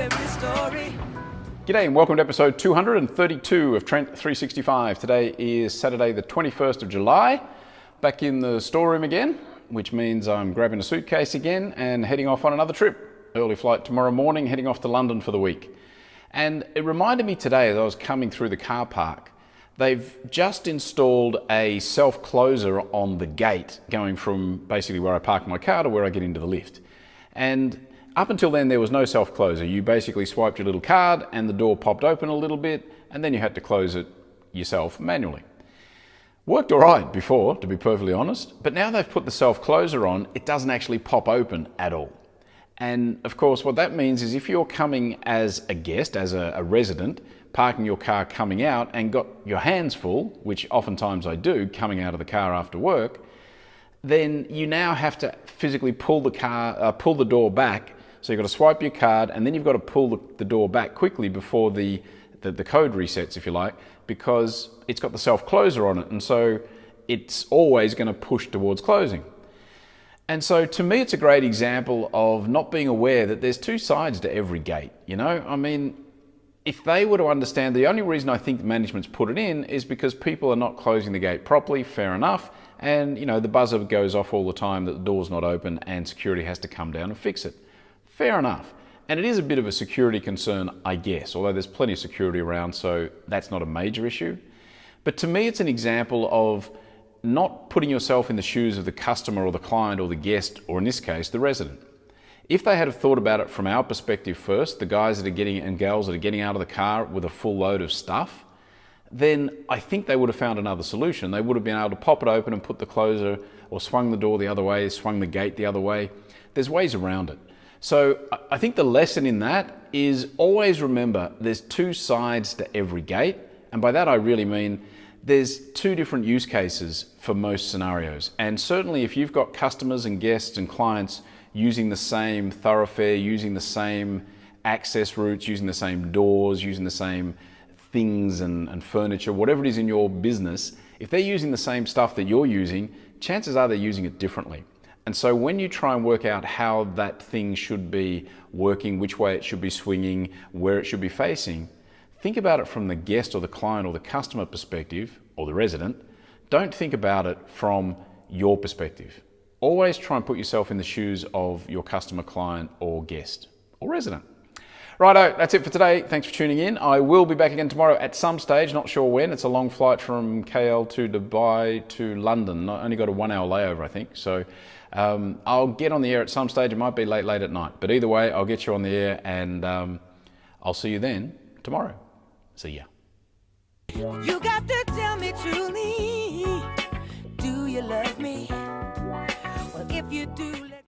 every story. G'day and welcome to episode 232 of Trent365. Today is Saturday the 21st of July. Back in the storeroom again, which means I'm grabbing a suitcase again and heading off on another trip. Early flight tomorrow morning, heading off to London for the week. And it reminded me today as I was coming through the car park, they've just installed a self-closer on the gate going from basically where I park my car to where I get into the lift. And up until then there was no self-closer. You basically swiped your little card and the door popped open a little bit and then you had to close it yourself manually. Worked all right before, to be perfectly honest, but now they've put the self-closer on, it doesn't actually pop open at all. And of course what that means is if you're coming as a guest, as a resident, parking your car coming out and got your hands full, which oftentimes I do coming out of the car after work, then you now have to physically pull the door back. So you've got to swipe your card and then you've got to pull the door back quickly before the code resets, if you like, because it's got the self-closer on it. And so it's always going to push towards closing. And so to me, it's a great example of not being aware that there's two sides to every gate. You know, I mean, if they were to understand, the only reason I think management's put it in is because people are not closing the gate properly, fair enough. And, you know, the buzzer goes off all the time that the door's not open and security has to come down and fix it. Fair enough. And it is a bit of a security concern, I guess, although there's plenty of security around, so that's not a major issue. But to me, it's an example of not putting yourself in the shoes of the customer or the client or the guest, or in this case, the resident. If they had thought about it from our perspective first, the guys that are getting and gals that are getting out of the car with a full load of stuff, then I think they would have found another solution. They would have been able to pop it open and put the closer, or swung the door the other way, swung the gate the other way. There's ways around it. So I think the lesson in that is always remember there's two sides to every gate. And by that I really mean there's two different use cases for most scenarios. And certainly if you've got customers and guests and clients using the same thoroughfare, using the same access routes, using the same doors, using the same things and furniture, whatever it is in your business, if they're using the same stuff that you're using, chances are they're using it differently. And so when you try and work out how that thing should be working, which way it should be swinging, where it should be facing, think about it from the guest or the client or the customer perspective, or the resident. Don't think about it from your perspective. Always try and put yourself in the shoes of your customer, client, or guest, or resident. Righto, that's it for today. Thanks for tuning in. I will be back again tomorrow at some stage, not sure when. It's a long flight from KL to Dubai to London. I only got a 1 hour layover, I think. So I'll get on the air at some stage. It might be late at night. But either way, I'll get you on the air and I'll see you then tomorrow. See ya. You got to tell me truly.